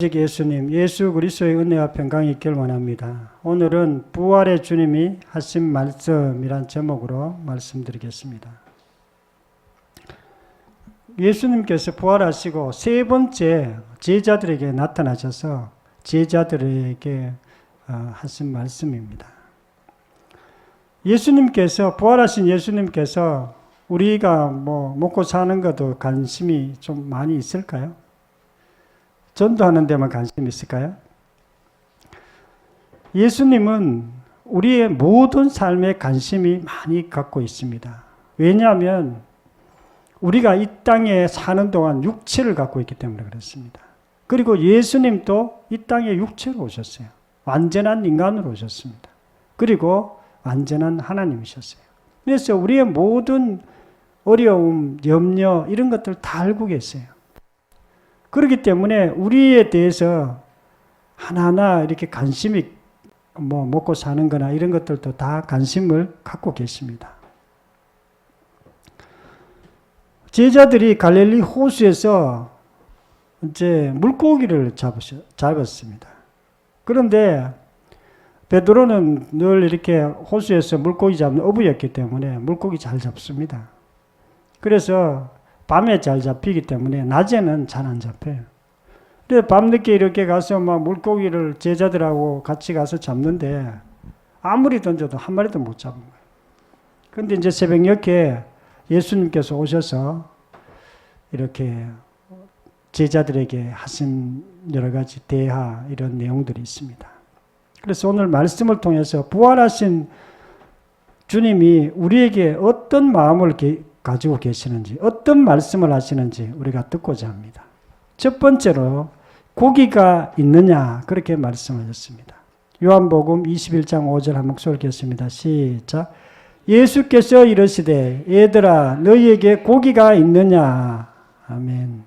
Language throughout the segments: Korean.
예수님, 예수 그리스도의 은혜와 평강이 있길 원합니다. 오늘은 부활의 주님이 하신 말씀이란 제목으로 말씀드리겠습니다. 예수님께서 부활하시고 세 번째 제자들에게 나타나셔서 제자들에게 하신 말씀입니다. 예수님께서 부활하신 예수님께서 우리가 먹고 사는 것도 관심이 좀 많이 있을까요? 전도하는 데만 관심이 있을까요? 예수님은 우리의 모든 삶에 관심이 많이 갖고 있습니다. 왜냐하면 우리가 이 땅에 사는 동안 육체를 갖고 있기 때문에 그렇습니다. 그리고 예수님도 이 땅에 육체로 오셨어요. 완전한 인간으로 오셨습니다. 그리고 완전한 하나님이셨어요. 그래서 우리의 모든 어려움, 염려 이런 것들 다 알고 계세요. 그렇기 때문에 우리에 대해서 하나하나 이렇게 관심이 먹고 사는 거나 이런 것들도 다 관심을 갖고 계십니다. 제자들이 갈릴리 호수에서 이제 물고기를 잡았습니다. 그런데 베드로는 늘 이렇게 호수에서 물고기 잡는 어부였기 때문에 물고기 잘 잡습니다. 그래서 밤에 잘 잡히기 때문에 낮에는 잘 안 잡혀요. 그래서 밤늦게 이렇게 가서 막 물고기를 제자들하고 같이 가서 잡는데 아무리 던져도 한 마리도 못 잡은 거예요. 그런데 이제 새벽녘에 예수님께서 오셔서 이렇게 제자들에게 하신 여러 가지 대화 이런 내용들이 있습니다. 그래서 오늘 말씀을 통해서 부활하신 주님이 우리에게 어떤 마음을 가지고 계시는지, 어떤 말씀을 하시는지 우리가 듣고자 합니다. 첫 번째로 고기가 있느냐 그렇게 말씀하셨습니다. 요한복음 21장 5절 한 목소리 읽겠습니다. 시작. 예수께서 이르시되 얘들아 너희에게 고기가 있느냐. 아멘.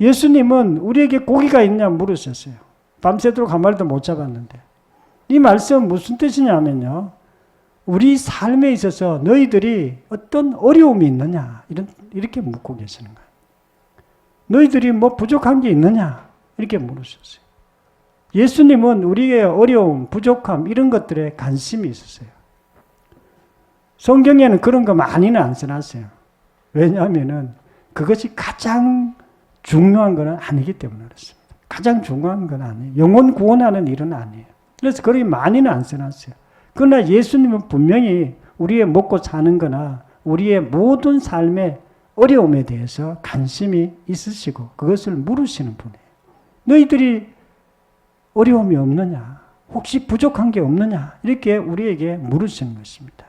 예수님은 우리에게 고기가 있냐 물으셨어요. 밤새도록 한 마리도 못 잡았는데 이 말씀은 무슨 뜻이냐면요, 우리 삶에 있어서 너희들이 어떤 어려움이 있느냐 이렇게 묻고 계시는 거예요. 너희들이 부족한 게 있느냐 이렇게 물으셨어요. 예수님은 우리의 어려움, 부족함 이런 것들에 관심이 있었어요. 성경에는 그런 거 많이는 안 써놨어요. 왜냐하면 그것이 가장 중요한 건 아니기 때문에 그렇습니다. 가장 중요한 건 아니에요. 영혼 구원하는 일은 아니에요. 그래서 그렇게 많이는 안 써놨어요. 그러나 예수님은 분명히 우리의 먹고 사는 거나 우리의 모든 삶의 어려움에 대해서 관심이 있으시고 그것을 물으시는 분이에요. 너희들이 어려움이 없느냐? 혹시 부족한 게 없느냐? 이렇게 우리에게 물으시는 것입니다.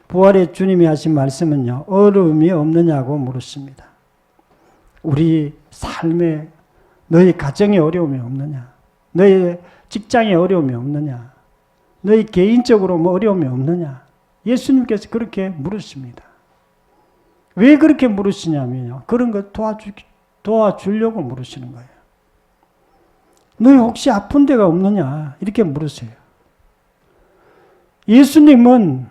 부활의 주님이 하신 말씀은요, 어려움이 없느냐고 물으십니다. 우리 삶에 너희 가정에 어려움이 없느냐? 너희 직장에 어려움이 없느냐? 너희 개인적으로 어려움이 없느냐? 예수님께서 그렇게 물으십니다. 왜 그렇게 물으시냐면요, 그런 거 도와주려고 물으시는 거예요. 너희 혹시 아픈 데가 없느냐? 이렇게 물으세요. 예수님은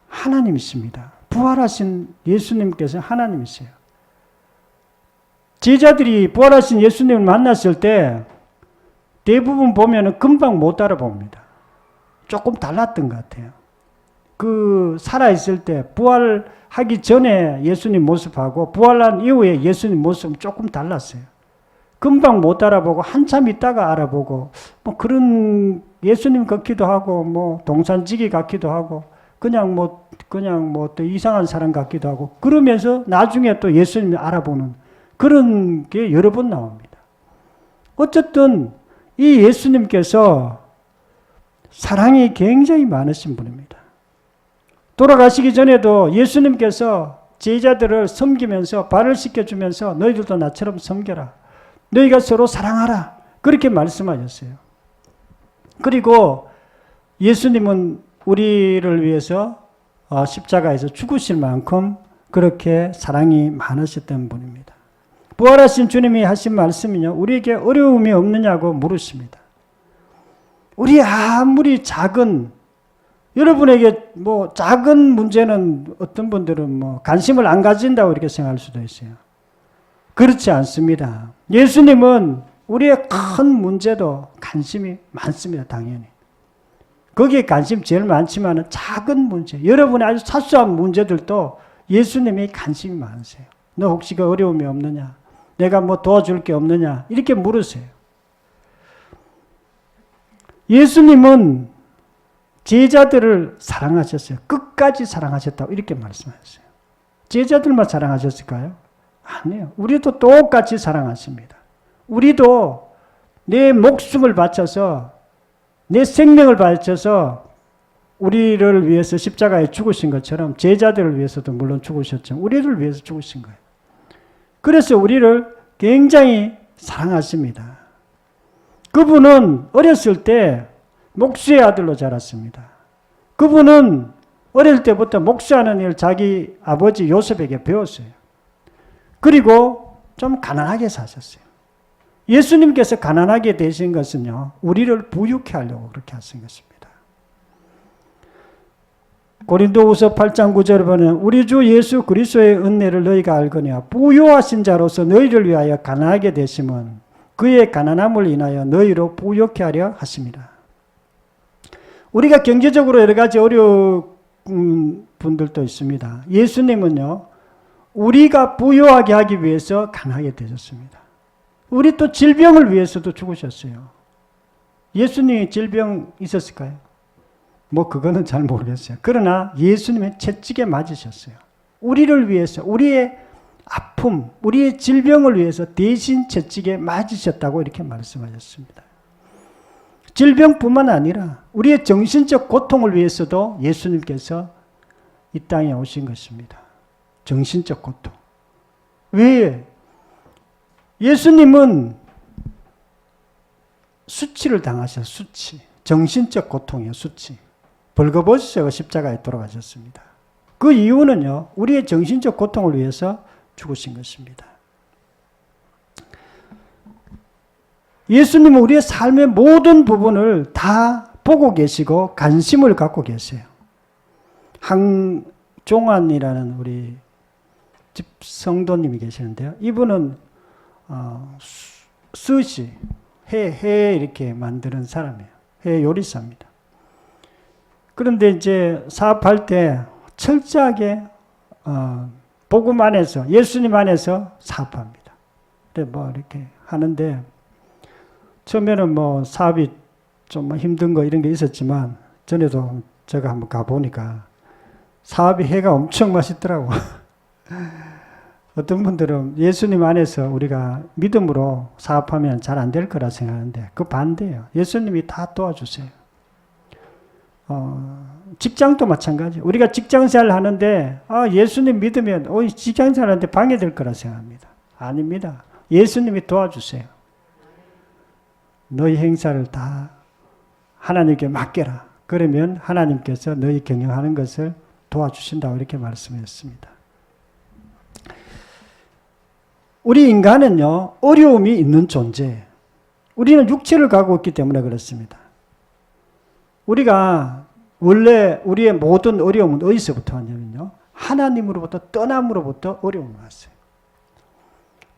하나님이십니다. 부활하신 예수님께서 하나님이세요. 제자들이 부활하신 예수님을 만났을 때 대부분 보면은 금방 못 알아봅니다. 조금 달랐던 것 같아요. 살아있을 때 부활하기 전에 예수님 모습하고 부활한 이후에 예수님 모습은 조금 달랐어요. 금방 못 알아보고 한참 있다가 알아보고 그런 예수님 같기도 하고 동산지기 같기도 하고 그냥 또 이상한 사람 같기도 하고 그러면서 나중에 또 예수님을 알아보는 그런 게 여러 번 나옵니다. 어쨌든 이 예수님께서 사랑이 굉장히 많으신 분입니다. 돌아가시기 전에도 예수님께서 제자들을 섬기면서 발을 씻겨주면서 너희들도 나처럼 섬겨라. 너희가 서로 사랑하라. 그렇게 말씀하셨어요. 그리고 예수님은 우리를 위해서 십자가에서 죽으실 만큼 그렇게 사랑이 많으셨던 분입니다. 부활하신 주님이 하신 말씀은요, 우리에게 어려움이 없느냐고 물으십니다. 우리 아무리 여러분에게 작은 문제는 어떤 분들은 관심을 안 가진다고 이렇게 생각할 수도 있어요. 그렇지 않습니다. 예수님은 우리의 큰 문제도 관심이 많습니다. 당연히. 거기에 관심 제일 많지만 작은 문제, 여러분의 아주 사소한 문제들도 예수님이 관심이 많으세요. 너 혹시 그 어려움이 없느냐? 내가 뭐 도와줄 게 없느냐? 이렇게 물으세요. 예수님은 제자들을 사랑하셨어요. 끝까지 사랑하셨다고 이렇게 말씀하셨어요. 제자들만 사랑하셨을까요? 아니에요. 우리도 똑같이 사랑하십니다. 우리도 내 목숨을 바쳐서 내 생명을 바쳐서 우리를 위해서 십자가에 죽으신 것처럼 제자들을 위해서도 물론 죽으셨죠. 우리를 위해서 죽으신 거예요. 그래서 우리를 굉장히 사랑하십니다. 그분은 어렸을 때 목수의 아들로 자랐습니다. 그분은 어릴 때부터 목수하는 일 자기 아버지 요셉에게 배웠어요. 그리고 좀 가난하게 사셨어요. 예수님께서 가난하게 되신 것은요, 우리를 부유케 하려고 그렇게 하신 것입니다. 고린도후서 8장 9절에 보면 우리 주 예수 그리스도의 은혜를 너희가 알거니와 부유하신 자로서 너희를 위하여 가난하게 되심은 그의 가난함을 인하여 너희로 부유케 하려 하십니다. 우리가 경제적으로 여러 가지 어려운 분들도 있습니다. 예수님은요, 우리가 부유하게 하기 위해서 가난하게 되셨습니다. 우리 또 질병을 위해서도 죽으셨어요. 예수님이 질병 있었을까요? 뭐 그거는 잘 모르겠어요. 그러나 예수님의 채찍에 맞으셨어요. 우리를 위해서, 우리의 아픔, 우리의 질병을 위해서 대신 채찍에 맞으셨다고 이렇게 말씀하셨습니다. 질병뿐만 아니라 우리의 정신적 고통을 위해서도 예수님께서 이 땅에 오신 것입니다. 정신적 고통. 왜? 예수님은 수치를 당하셨어요. 수치. 정신적 고통이에요. 수치. 벌거벗으셔서 십자가에 돌아가셨습니다. 그 이유는요, 우리의 정신적 고통을 위해서 죽으신 것입니다. 예수님은 우리의 삶의 모든 부분을 다 보고 계시고 관심을 갖고 계세요. 항종환이라는 우리 집 성도님이 계시는데요. 이분은 스시, 회 이렇게 만드는 사람이에요. 회 요리사입니다. 그런데 이제 사업할 때 철저하게 복음 안에서, 예수님 안에서 사업합니다. 근데 뭐 이렇게 하는데 처음에는 뭐 사업이 좀 힘든 거 이런 게 있었지만 전에도 제가 한번 가보니까 사업이 회가 엄청 맛있더라고. 어떤 분들은 예수님 안에서 우리가 믿음으로 사업하면 잘 안 될 거라 생각하는데 그 반대예요. 예수님이 다 도와주세요. 직장도 마찬가지. 우리가 직장생활 하는데 예수님 믿으면 직장생활 하는데 방해될 거라 생각합니다. 아닙니다. 예수님이 도와주세요. 너희 행사를 다 하나님께 맡겨라. 그러면 하나님께서 너희 경영하는 것을 도와주신다고 이렇게 말씀했습니다. 우리 인간은요, 어려움이 있는 존재. 우리는 육체를 가지고 있기 때문에 그렇습니다. 우리가 원래 우리의 모든 어려움은 어디서부터 왔냐면요, 하나님으로부터 떠남으로부터 어려움이 왔어요.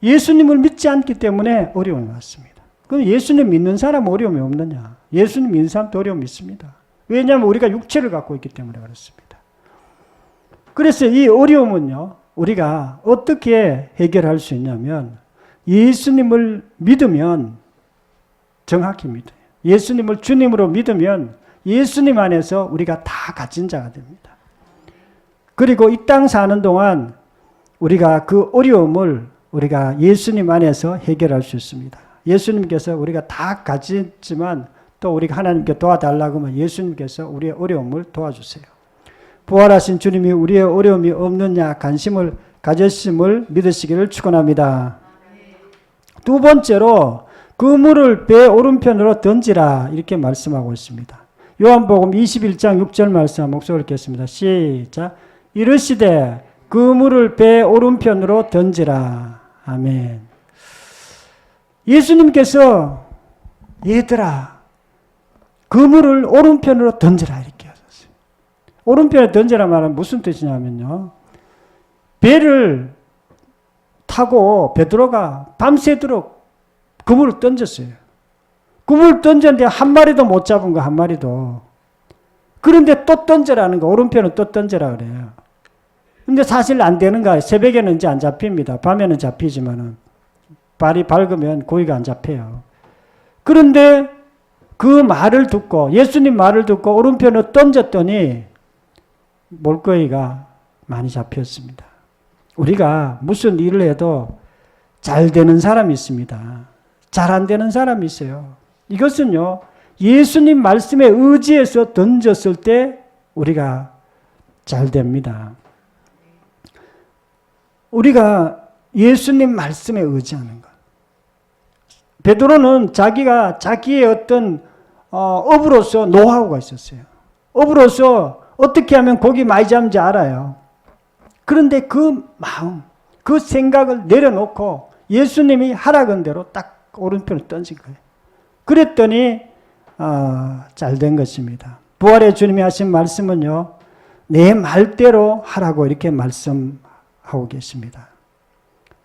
예수님을 믿지 않기 때문에 어려움이 왔습니다. 그럼 예수님 믿는 사람은 어려움이 없느냐? 예수님 믿는 사람도 어려움이 있습니다. 왜냐하면 우리가 육체를 갖고 있기 때문에 그렇습니다. 그래서 이 어려움은요, 우리가 어떻게 해결할 수 있냐면 예수님을 믿으면, 정확히 믿어요. 예수님을 주님으로 믿으면 예수님 안에서 우리가 다 가진 자가 됩니다. 그리고 이 땅 사는 동안 우리가 그 어려움을 우리가 예수님 안에서 해결할 수 있습니다. 예수님께서 우리가 다 가졌지만 또 우리가 하나님께 도와달라고 하면 예수님께서 우리의 어려움을 도와주세요. 부활하신 주님이 우리의 어려움이 없느냐 관심을 가졌음을 믿으시기를 축원합니다. 두 번째로 그물을 배 오른편으로 던지라 이렇게 말씀하고 있습니다. 요한복음 21장 6절 말씀 목소리를 읽겠습니다. 시작. 이르시되 그물을 배 오른편으로 던지라. 아멘. 예수님께서 얘들아 그물을 오른편으로 던지라 이렇게 하셨어요. 오른편에 던지라 말은 무슨 뜻이냐면요, 배를 탁 타고 베드로가 밤새도록 그물을 던졌어요. 그물을 던졌는데 한 마리도 못 잡은 거, 한 마리도. 그런데 또 던져라는 거, 오른편은 또 던져라 그래요. 근데 사실 안 되는 거예요. 새벽에는 이제 안 잡힙니다. 밤에는 잡히지만은 발이 밝으면 고기가 안 잡혀요. 그런데 그 말을 듣고, 예수님 말을 듣고 오른편으로 던졌더니 몰거이가 많이 잡혔습니다. 우리가 무슨 일을 해도 잘 되는 사람이 있습니다. 잘 안 되는 사람이 있어요. 이것은요, 예수님 말씀에 의지해서 던졌을 때 우리가 잘 됩니다. 우리가 예수님 말씀에 의지하는 것. 베드로는 자기의 어떤 업으로서 노하우가 있었어요. 업으로서 어떻게 하면 고기 많이 잡는지 알아요. 그런데 그 마음, 그 생각을 내려놓고 예수님이 하라는 대로 딱 오른편을 던진 거예요. 그랬더니 잘 된 것입니다. 부활의 주님이 하신 말씀은요, 내 말대로 하라고 이렇게 말씀하고 계십니다.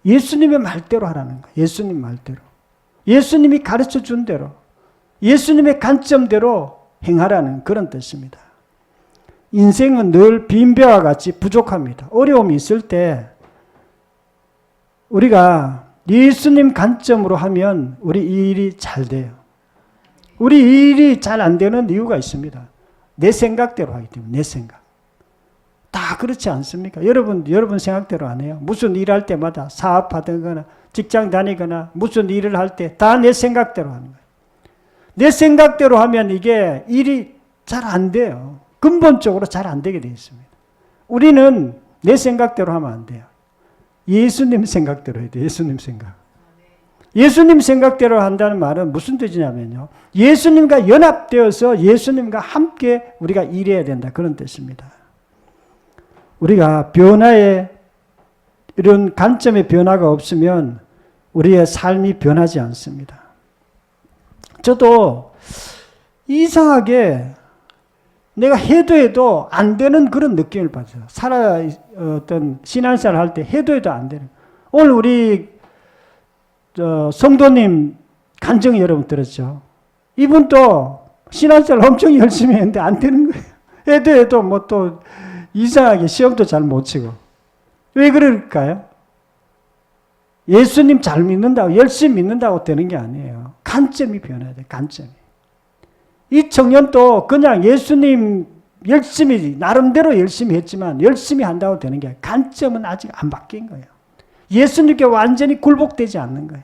예수님의 말대로 하라는 거예요. 예수님 말대로. 예수님이 가르쳐 준 대로, 예수님의 관점대로 행하라는 그런 뜻입니다. 인생은 늘 빈배와 같이 부족합니다. 어려움이 있을 때 우리가 예수님 관점으로 하면 우리 이 일이 잘 돼요. 우리 이 일이 잘 안 되는 이유가 있습니다. 내 생각대로 하기 때문에, 내 생각. 다 그렇지 않습니까? 여러분 생각대로 안 해요. 무슨 일 할 때마다 사업하거나 직장 다니거나 무슨 일을 할 때 다 내 생각대로 하는 거예요. 내 생각대로 하면 이게 일이 잘 안 돼요. 근본적으로 잘 안 되게 되어 있습니다. 우리는 내 생각대로 하면 안 돼요. 예수님 생각대로 해야 돼요. 예수님 생각. 예수님 생각대로 한다는 말은 무슨 뜻이냐면요, 예수님과 연합되어서 예수님과 함께 우리가 일해야 된다, 그런 뜻입니다. 우리가 변화에, 이런 관점의 변화가 없으면 우리의 삶이 변하지 않습니다. 저도 이상하게 내가 해도 안 되는 그런 느낌을 받아요. 어떤 신앙생활 할 때 해도 안 되는. 오늘 우리 성도님 간증 여러분 들었죠? 이분도 신앙생활 엄청 열심히 했는데 안 되는 거예요. 해도 뭐 또 이상하게 시험도 잘 못 치고. 왜 그럴까요? 예수님 잘 믿는다고, 열심히 믿는다고 되는 게 아니에요. 관점이 변해야 돼요. 관점이. 이 청년도 그냥 예수님 열심히, 나름대로 열심히 했지만 열심히 한다고 되는 게 아니에요. 관점은 아직 안 바뀐 거예요. 예수님께 완전히 굴복되지 않는 거예요.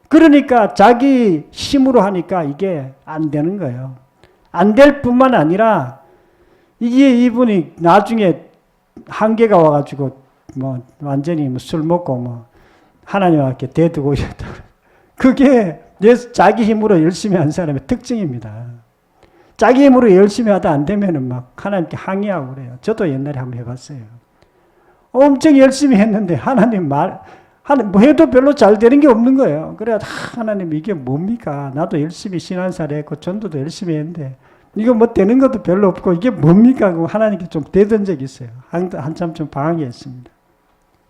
그러니까 자기 힘으로 하니까 이게 안 되는 거예요. 안 될 뿐만 아니라 이게 이분이 나중에 한계가 와가지고 뭐 완전히 술 먹고 뭐 하나님과 이렇게 대두고 이랬다. 그게 자기 힘으로 열심히 한 사람의 특징입니다. 자기 힘으로 열심히 하다 안 되면은 막 하나님께 항의하고 그래요. 저도 옛날에 한번 해봤어요. 엄청 열심히 했는데 하나님 뭐 해도 별로 잘 되는 게 없는 거예요. 그래야 하나님 이게 뭡니까? 나도 열심히 신앙생활 했고 전도도 열심히 했는데 이거 뭐 되는 것도 별로 없고 이게 뭡니까? 하고 하나님께 좀 대던 적이 있어요. 한참 좀 방황했습니다.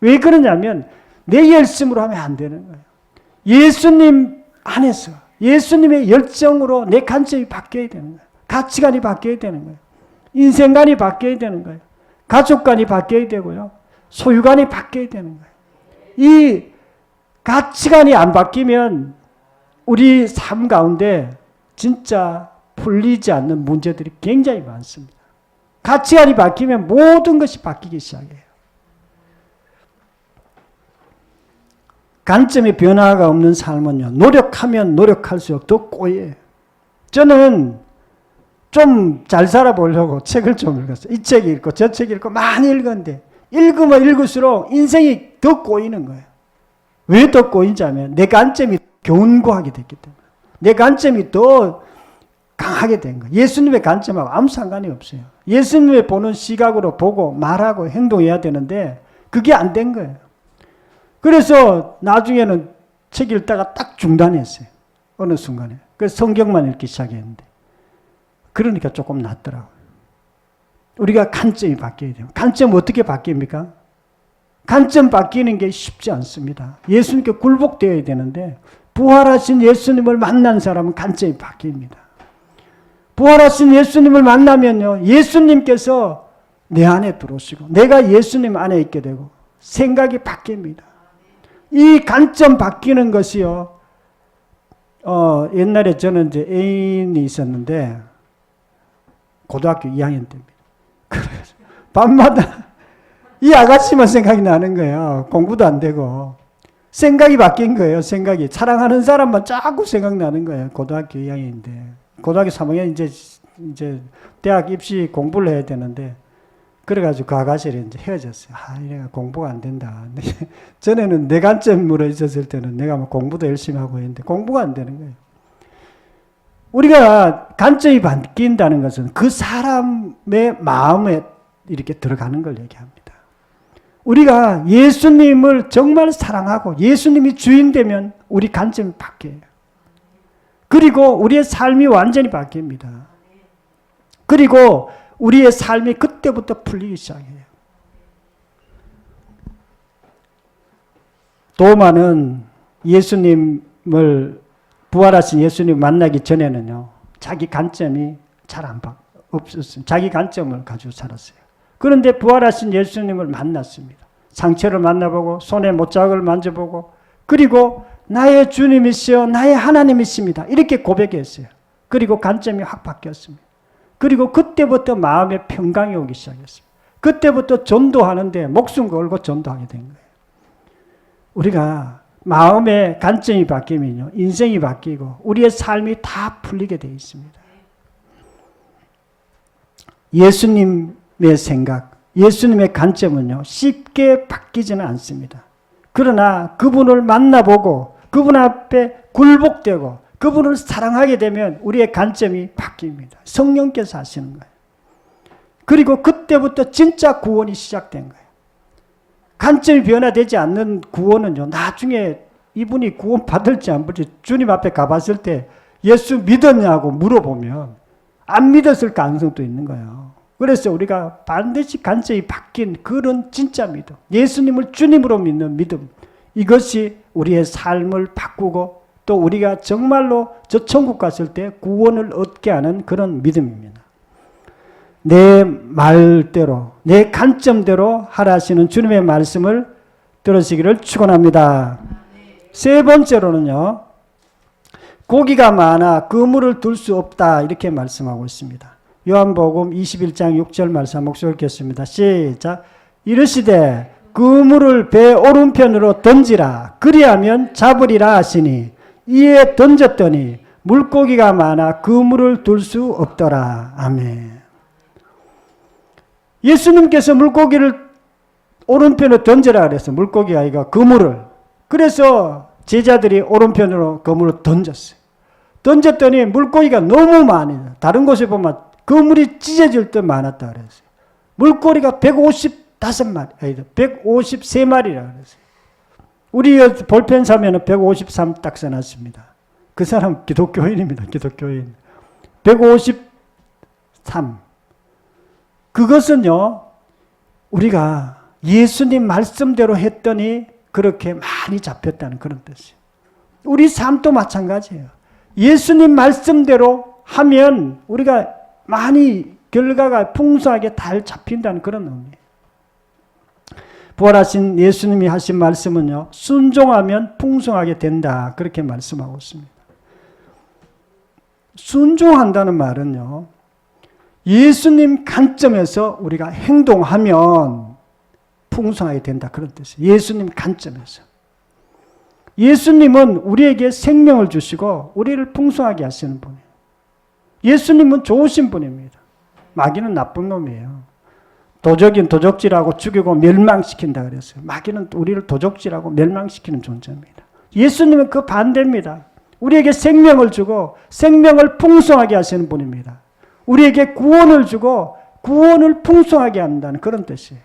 왜 그러냐면 내 열심으로 하면 안 되는 거예요. 예수님 안에서 예수님의 열정으로 내 관점이 바뀌어야 되는 거예요. 가치관이 바뀌어야 되는 거예요. 인생관이 바뀌어야 되는 거예요. 가족관이 바뀌어야 되고요. 소유관이 바뀌어야 되는 거예요. 이 가치관이 안 바뀌면 우리 삶 가운데 진짜 풀리지 않는 문제들이 굉장히 많습니다. 가치관이 바뀌면 모든 것이 바뀌기 시작해요. 관점의 변화가 없는 삶은요, 노력하면 노력할수록 더 꼬여요. 저는 좀 잘 살아보려고 책을 좀 읽었어요. 이 책 읽고 저 책 읽고 많이 읽었는데 읽으면 읽을수록 인생이 더 꼬이는 거예요. 왜 더 꼬인지 하면 내 관점이 견고하게 됐기 때문에. 내 관점이 더 강하게 된 거예요. 예수님의 관점하고 아무 상관이 없어요. 예수님의 보는 시각으로 보고 말하고 행동해야 되는데 그게 안 된 거예요. 그래서 나중에는 책 읽다가 딱 중단했어요. 어느 순간에. 그래서 성경만 읽기 시작했는데. 그러니까 조금 낫더라고요. 우리가 관점이 바뀌어야 돼요. 관점 어떻게 바뀝니까? 관점 바뀌는 게 쉽지 않습니다. 예수님께 굴복되어야 되는데 부활하신 예수님을 만난 사람은 관점이 바뀝니다. 부활하신 예수님을 만나면요, 예수님께서 내 안에 들어오시고 내가 예수님 안에 있게 되고 생각이 바뀝니다. 이 관점 바뀌는 것이요, 옛날에 저는 이제 애인이 있었는데 고등학교 2학년 때입니다. 그래서 밤마다 이 아가씨만 생각이 나는 거예요. 공부도 안 되고. 생각이 바뀐 거예요. 생각이. 사랑하는 사람만 자꾸 생각나는 거예요. 고등학교 2학년인데. 고등학교 3학년 이제 대학 입시 공부를 해야 되는데, 그래가지고 그 아가씨를 이제 헤어졌어요. 얘가 공부가 안 된다. 전에는 내 관점으로 있었을 때는 내가 뭐 공부도 열심히 하고 했는데 공부가 안 되는 거예요. 우리가 관점이 바뀐다는 것은 그 사람의 마음에 이렇게 들어가는 걸 얘기합니다. 우리가 예수님을 정말 사랑하고 예수님이 주인 되면 우리 관점이 바뀌어요. 그리고 우리의 삶이 완전히 바뀝니다. 그리고 우리의 삶이 그때부터 풀리기 시작해요. 도마는 예수님을, 부활하신 예수님을 만나기 전에는요, 자기 관점이 잘 없었어요. 자기 관점을 가지고 살았어요. 그런데 부활하신 예수님을 만났습니다. 상처를 만나보고 손에 못자국을 만져보고, 그리고 나의 주님이시여 나의 하나님이십니다, 이렇게 고백했어요. 그리고 관점이 확 바뀌었습니다. 그리고 그때부터 마음에 평강이 오기 시작했습니다. 그때부터 전도하는데 목숨 걸고 전도하게 된 거예요. 우리가 마음의 관점이 바뀌면요, 인생이 바뀌고 우리의 삶이 다 풀리게 되어 있습니다. 예수님의 생각, 예수님의 관점은요, 쉽게 바뀌지는 않습니다. 그러나 그분을 만나보고 그분 앞에 굴복되고 그분을 사랑하게 되면 우리의 관점이 바뀝니다. 성령께서 하시는 거예요. 그리고 그때부터 진짜 구원이 시작된 거예요. 관점이 변화되지 않는 구원은요, 나중에 이분이 구원 받을지 안 받을지 주님 앞에 가봤을 때 예수 믿었냐고 물어보면 안 믿었을 가능성도 있는 거예요. 그래서 우리가 반드시 관점이 바뀐 그런 진짜 믿음, 예수님을 주님으로 믿는 믿음, 이것이 우리의 삶을 바꾸고 또 우리가 정말로 저 천국 갔을 때 구원을 얻게 하는 그런 믿음입니다. 내 말대로, 내 관점대로 하라시는 주님의 말씀을 들으시기를 축원합니다. 세 번째로는요, 고기가 많아 그물을 둘 수 없다, 이렇게 말씀하고 있습니다. 요한복음 21장 6절 말씀 목소리 읽겠습니다. 시작. 이르시되 그물을 배 오른편으로 던지라, 그리하면 잡으리라 하시니 이에 던졌더니 물고기가 많아 그물을 둘 수 없더라. 아멘. 예수님께서 물고기를 오른편으로 던져라 그랬어요. 물고기가 아니라 그물을. 그래서 제자들이 오른편으로 그물을 던졌어요. 던졌더니 물고기가 너무 많아요. 다른 곳에 보면 그물이 찢어질 듯 많았다 그랬어요. 물고기가 153마리라 그랬어요. 우리 볼펜 사면은 153 딱 써놨습니다. 그 사람 기독교인입니다. 기독교인. 153. 그것은요, 우리가 예수님 말씀대로 했더니 그렇게 많이 잡혔다는 그런 뜻이에요. 우리 삶도 마찬가지예요. 예수님 말씀대로 하면 우리가 많이 결과가 풍성하게 잘 잡힌다는 그런 의미예요. 부활하신 예수님이 하신 말씀은요, 순종하면 풍성하게 된다, 그렇게 말씀하고 있습니다. 순종한다는 말은요, 예수님 관점에서 우리가 행동하면 풍성하게 된다, 그런 뜻이에요. 예수님 관점에서. 예수님은 우리에게 생명을 주시고 우리를 풍성하게 하시는 분이에요. 예수님은 좋으신 분입니다. 마귀는 나쁜 놈이에요. 도적질하고 죽이고 멸망시킨다 그랬어요. 마귀는 우리를 도적질하고 멸망시키는 존재입니다. 예수님은 그 반대입니다. 우리에게 생명을 주고 생명을 풍성하게 하시는 분입니다. 우리에게 구원을 주고 구원을 풍성하게 한다는 그런 뜻이에요.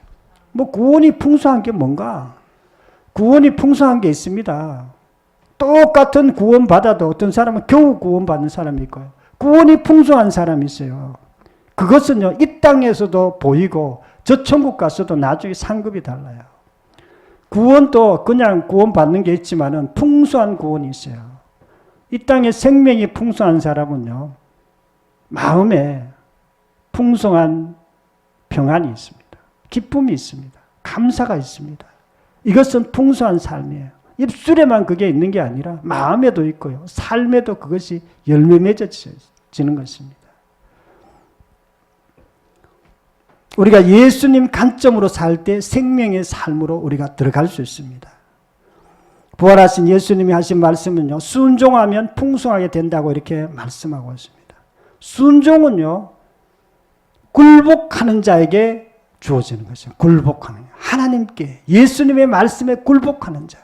뭐 구원이 풍성한 게 뭔가? 구원이 풍성한 게 있습니다. 똑같은 구원 받아도 어떤 사람은 겨우 구원 받는 사람이 있고요. 구원이 풍성한 사람이 있어요. 그것은요, 이 땅에서도 보이고 저 천국 가서도 나중에 상급이 달라요. 구원도 그냥 구원받는 게 있지만은 풍성한 구원이 있어요. 이 땅에 생명이 풍성한 사람은요, 마음에 풍성한 평안이 있습니다. 기쁨이 있습니다. 감사가 있습니다. 이것은 풍성한 삶이에요. 입술에만 그게 있는 게 아니라 마음에도 있고요. 삶에도 그것이 열매 맺어지는 것입니다. 우리가 예수님 관점으로 살 때 생명의 삶으로 우리가 들어갈 수 있습니다. 부활하신 예수님이 하신 말씀은요, 순종하면 풍성하게 된다고 이렇게 말씀하고 있습니다. 순종은요, 굴복하는 자에게 주어지는 것이죠. 굴복하는 자. 하나님께, 예수님의 말씀에 굴복하는 자.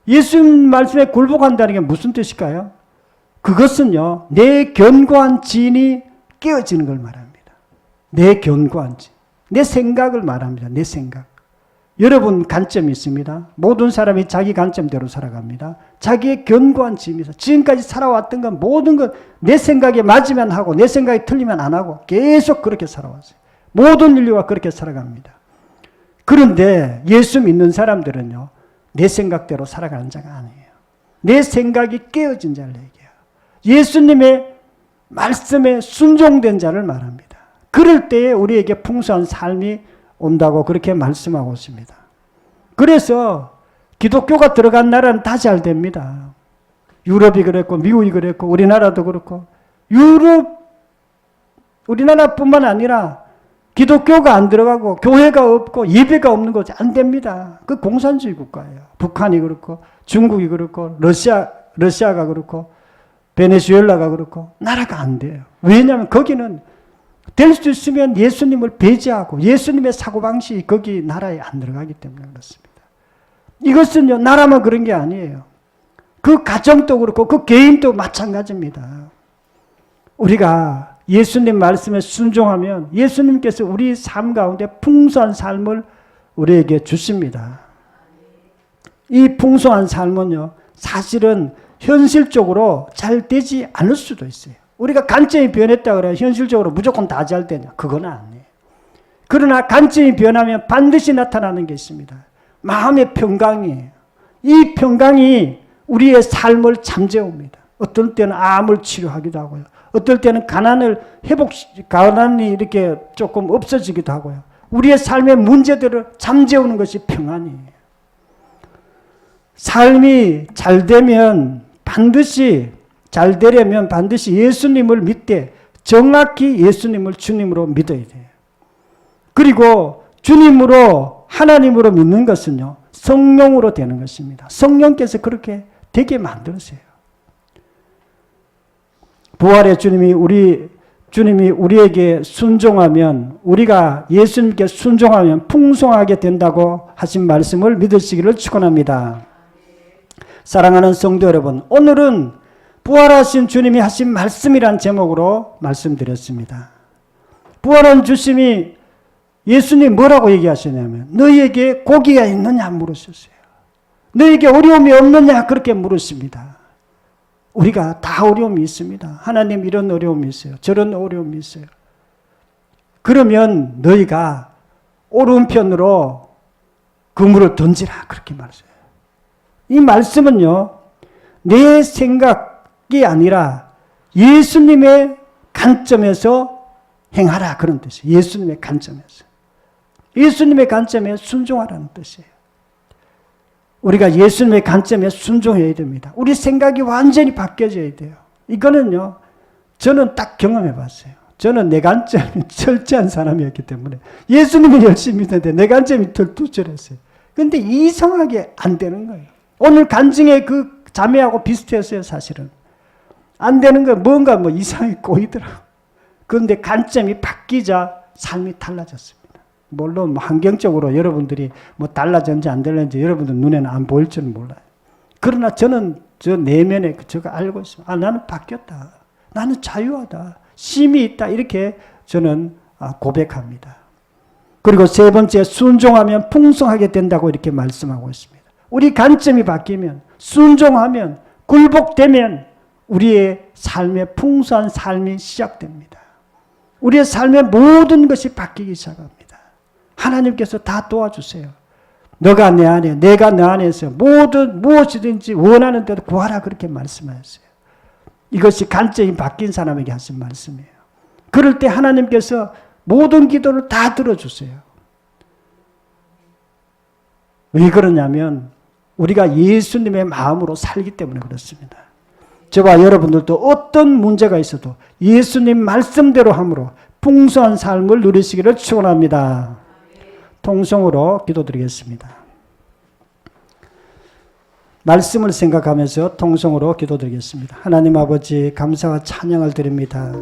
예수님 말씀에 굴복한다는 게 무슨 뜻일까요? 그것은요, 내 견고한 진이 깨어지는 걸 말합니다. 내 견고한 진. 내 생각을 말합니다. 내 생각. 여러분 관점이 있습니다. 모든 사람이 자기 관점대로 살아갑니다. 자기의 견고한 진입니다. 지금까지 살아왔던 건 모든 건 내 생각에 맞으면 하고 내 생각이 틀리면 안 하고 계속 그렇게 살아왔어요. 모든 인류가 그렇게 살아갑니다. 그런데 예수 믿는 사람들은요, 내 생각대로 살아가는 자가 아니에요. 내 생각이 깨어진 자를 얘기해요. 예수님의 말씀에 순종된 자를 말합니다. 그럴 때에 우리에게 풍성한 삶이 온다고 그렇게 말씀하고 있습니다. 그래서 기독교가 들어간 나라는 다 잘 됩니다. 유럽이 그랬고 미국이 그랬고 우리나라도 그렇고 우리나라뿐만 아니라 기독교가 안 들어가고 교회가 없고 예배가 없는 곳이 안 됩니다. 그 공산주의 국가예요. 북한이 그렇고 중국이 그렇고 러시아가 그렇고 베네수엘라가 그렇고 나라가 안 돼요. 왜냐하면 거기는 될 수 있으면 예수님을 배제하고 예수님의 사고방식이 거기 나라에 안 들어가기 때문에 그렇습니다. 이것은요, 나라만 그런 게 아니에요. 그 가정도 그렇고 그 개인도 마찬가지입니다. 우리가 예수님 말씀에 순종하면 예수님께서 우리 삶 가운데 풍성한 삶을 우리에게 주십니다. 이 풍성한 삶은요, 사실은 현실적으로 잘 되지 않을 수도 있어요. 우리가 관점이 변했다 그래요. 현실적으로 무조건 다 잘 되냐? 그건 아니에요. 그러나 관점이 변하면 반드시 나타나는 게 있습니다. 마음의 평강이에요. 이 평강이 우리의 삶을 잠재웁니다. 어떤 때는 암을 치료하기도 하고요. 어떨 때는 가난이 이렇게 조금 없어지기도 하고요. 우리의 삶의 문제들을 잠재우는 것이 평안이에요. 삶이 잘 되려면 반드시 예수님을 믿되 정확히 예수님을 주님으로 믿어야 돼요. 그리고 주님으로 하나님으로 믿는 것은요, 성령으로 되는 것입니다. 성령께서 그렇게 되게 만들으세요. 부활의 주님이 우리에게 순종하면, 우리가 예수님께 순종하면 풍성하게 된다고 하신 말씀을 믿으시기를 축원합니다. 사랑하는 성도 여러분, 오늘은 부활하신 주님이 하신 말씀이란 제목으로 말씀드렸습니다. 부활한 주님이 예수님 뭐라고 얘기하시냐면, 너희에게 고기가 있느냐 물으셨어요. 너희에게 어려움이 없느냐 그렇게 물으십니다. 우리가 다 어려움이 있습니다. 하나님 이런 어려움이 있어요. 저런 어려움이 있어요. 그러면 너희가 오른편으로 그물을 던지라 그렇게 말했어요. 이 말씀은요, 내 생각이 아니라 예수님의 관점에서 행하라 그런 뜻이에요. 예수님의 관점에서. 예수님의 관점에 순종하라는 뜻이에요. 우리가 예수님의 관점에 순종해야 됩니다. 우리 생각이 완전히 바뀌어져야 돼요. 이거는요, 저는 딱 경험해 봤어요. 저는 내 관점이 철저한 사람이었기 때문에 예수님을 열심히 믿는데 내 관점이 덜투절했어요. 그런데 이상하게 안 되는 거예요. 오늘 간증의 그 자매하고 비슷했어요, 사실은. 안 되는 거예요. 뭔가 이상하게 꼬이더라고요. 그런데 관점이 바뀌자 삶이 달라졌습니다. 물론 환경적으로 여러분들이 달라졌는지 안 달라졌는지 여러분들 눈에는 안 보일 줄은 몰라요. 그러나 저는 저 내면에 제가 알고 있습니다. 나는 바뀌었다. 나는 자유하다. 쉼이 있다. 이렇게 저는 고백합니다. 그리고 세 번째, 순종하면 풍성하게 된다고 이렇게 말씀하고 있습니다. 우리 관점이 바뀌면, 순종하면, 굴복되면 우리의 삶의 풍성한 삶이 시작됩니다. 우리의 삶의 모든 것이 바뀌기 시작합니다. 하나님께서 다 도와주세요. 너가 내 안에, 내가 너 안에서 모든 무엇이든지 원하는 대로 구하라 그렇게 말씀하셨어요. 이것이 관점이 바뀐 사람에게 하신 말씀이에요. 그럴 때 하나님께서 모든 기도를 다 들어주세요. 왜 그러냐면 우리가 예수님의 마음으로 살기 때문에 그렇습니다. 저와 여러분들도 어떤 문제가 있어도 예수님 말씀대로 함으로 풍성한 삶을 누리시기를 축원합니다. 통성으로 기도드리겠습니다. 말씀을 생각하면서 통성으로 기도드리겠습니다. 하나님 아버지 감사와 찬양을 드립니다.